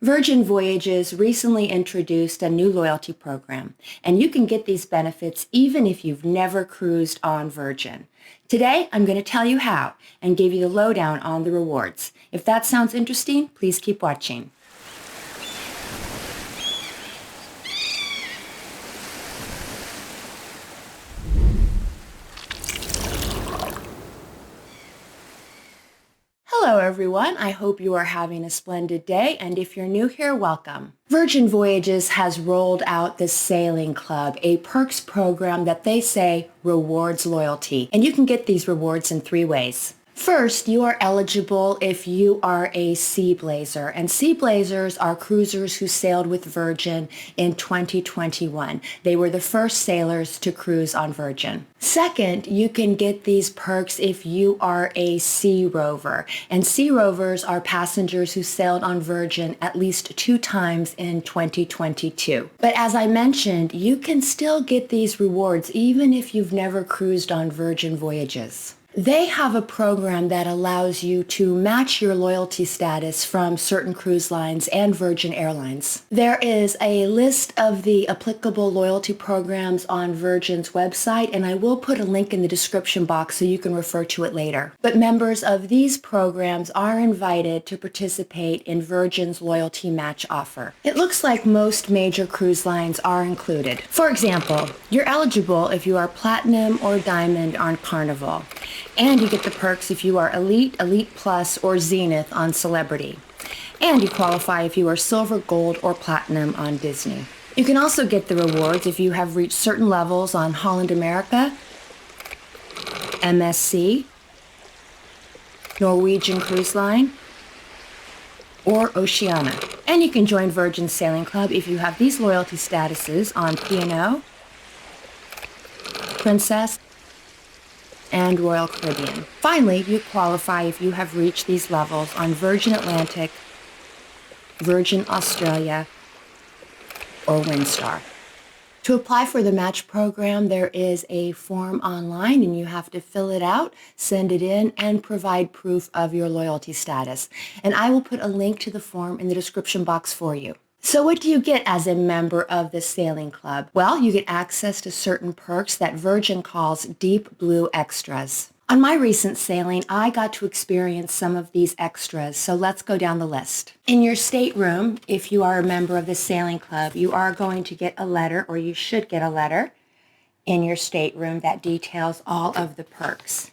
Virgin Voyages recently introduced a new loyalty program, and you can get these benefits even if you've never cruised on Virgin. Today, I'm going to tell you how and give you the lowdown on the rewards. If that sounds interesting, please keep watching. Hello everyone, I hope you are having a splendid day, and if you're new here, welcome. Virgin Voyages has rolled out the Sailing Club, a perks program that they say rewards loyalty, and you can get these rewards in 3 ways. First, you are eligible if you are a Sea Blazer, and Sea Blazers are cruisers who sailed with Virgin in 2021. They were the first sailors to cruise on Virgin. Second, you can get these perks if you are a Sea Rover, and Sea Rovers are passengers who sailed on Virgin at least 2 times in 2022. But as I mentioned, you can still get these rewards even if you've never cruised on Virgin Voyages. They have a program that allows you to match your loyalty status from certain cruise lines and Virgin Airlines. There is a list of the applicable loyalty programs on Virgin's website, and I will put a link in the description box so you can refer to it later. But members of these programs are invited to participate in Virgin's loyalty match offer. It looks like most major cruise lines are included. For example, you're eligible if you are Platinum or Diamond on Carnival. And you get the perks if you are Elite, Elite Plus, or Zenith on Celebrity. And you qualify if you are Silver, Gold, or Platinum on Disney. You can also get the rewards if you have reached certain levels on Holland America, MSC, Norwegian Cruise Line, or Oceania. And you can join Virgin Sailing Club if you have these loyalty statuses on P&O, Princess, and Royal Caribbean. Finally, you qualify if you have reached these levels on Virgin Atlantic, Virgin Australia, or Windstar. To apply for the match program, there is a form online and you have to fill it out, send it in, and provide proof of your loyalty status. And I will put a link to the form in the description box for you. So what do you get as a member of the Sailing Club? Well, you get access to certain perks that Virgin calls Deep Blue Extras. On my recent sailing, I got to experience some of these extras, so let's go down the list. In your stateroom, if you are a member of the Sailing Club, you are going to get a letter, or you should get a letter, in your stateroom that details all of the perks.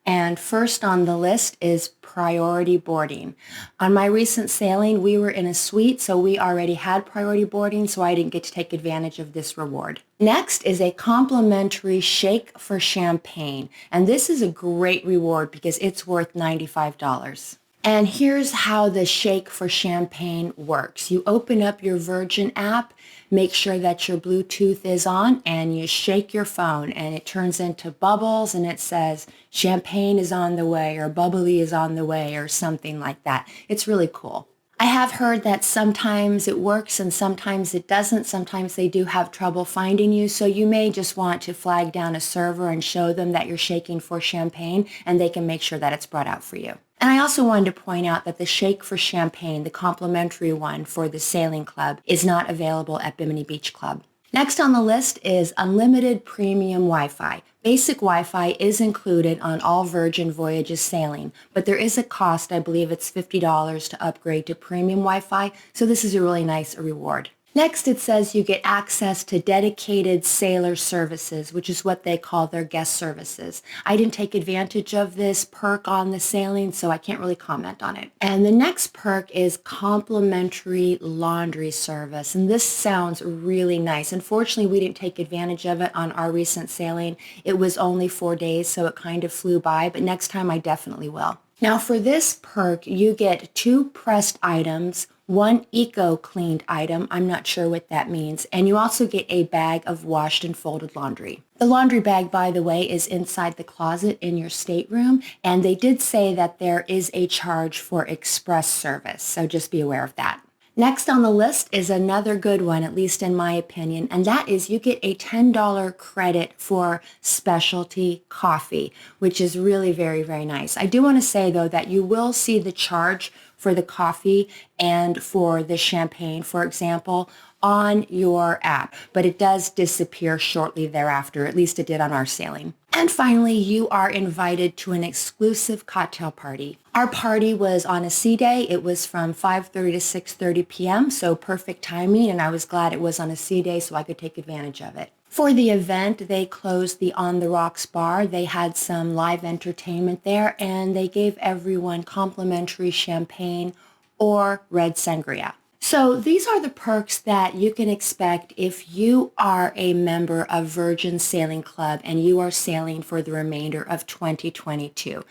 And first on the list is priority boarding. On my recent sailing, we were in a suite, so we already had priority boarding, so I didn't get to take advantage of this reward. Next is a complimentary shake for champagne, and this is a great reward because it's worth $95. And here's how the shake for champagne works. You open up your Virgin app, make sure that your Bluetooth is on, and you shake your phone, and it turns into bubbles, and it says, champagne is on the way, or bubbly is on the way, or something like that. It's really cool. I have heard that sometimes it works and sometimes it doesn't. Sometimes they do have trouble finding you, so you may just want to flag down a server and show them that you're shaking for champagne, and they can make sure that it's brought out for you. And I also wanted to point out that the Shake for Champagne, the complimentary one for the Sailing Club, is not available at Bimini Beach Club. Next on the list is unlimited premium Wi-Fi. Basic Wi-Fi is included on all Virgin Voyages sailing, but there is a cost, I believe it's $50 to upgrade to premium Wi-Fi, so this is a really nice reward. Next, it says you get access to dedicated sailor services, which is what they call their guest services. I didn't take advantage of this perk on the sailing, so I can't really comment on it. And the next perk is complimentary laundry service, and this sounds really nice. Unfortunately, we didn't take advantage of it on our recent sailing. It was only 4 days, so it kind of flew by, but next time I definitely will. Now for this perk, you get 2 pressed items, 1 eco-cleaned item, I'm not sure what that means, and you also get a bag of washed and folded laundry. The laundry bag, by the way, is inside the closet in your stateroom, and they did say that there is a charge for express service, so just be aware of that. Next on the list is another good one, at least in my opinion, and that is you get a $10 credit for specialty coffee, which is really very, very nice. I do want to say, though, that you will see the charge for the coffee and for the champagne, for example, on your app, but it does disappear shortly thereafter. At least it did on our sailing. And finally, you are invited to an exclusive cocktail party. Our party was on a sea day. It was from 5:30 to 6:30 p.m., so perfect timing, and I was glad it was on a sea day so I could take advantage of it. For the event, they closed the On the Rocks bar. They had some live entertainment there, and they gave everyone complimentary champagne or red sangria. So these are the perks that you can expect if you are a member of Virgin Sailing Club and you are sailing for the remainder of 2022.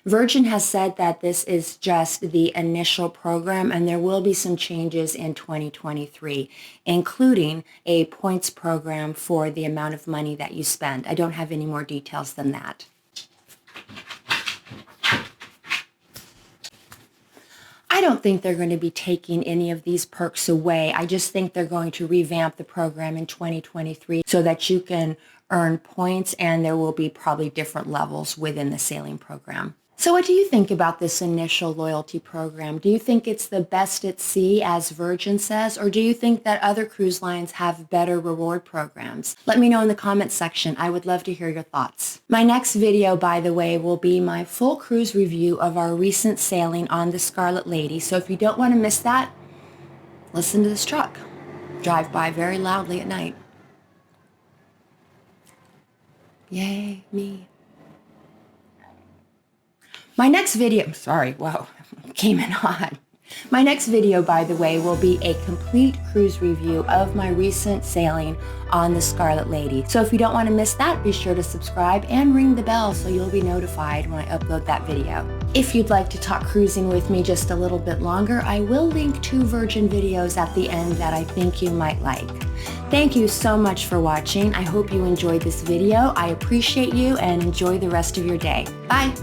Virgin has said that this is just the initial program and there will be some changes in 2023, including a points program for the amount of money that you spend. I don't have any more details than that. I don't think they're going to be taking any of these perks away. I just think they're going to revamp the program in 2023 so that you can earn points and there will be probably different levels within the sailing program. So what do you think about this initial loyalty program? Do you think it's the best at sea, as Virgin says, or do you think that other cruise lines have better reward programs? Let me know in the comments section. I would love to hear your thoughts. My next video, by the way, will be my full cruise review of our recent sailing on the Scarlet Lady. So if you don't want to miss that, listen to this truck drive by very loudly at night. Yay, me. My next video, came in hot. My next video, by the way, will be a complete cruise review of my recent sailing on the Scarlet Lady. So if you don't want to miss that, be sure to subscribe and ring the bell so you'll be notified when I upload that video. If you'd like to talk cruising with me just a little bit longer, I will link 2 Virgin videos at the end that I think you might like. Thank you so much for watching. I hope you enjoyed this video. I appreciate you and enjoy the rest of your day. Bye.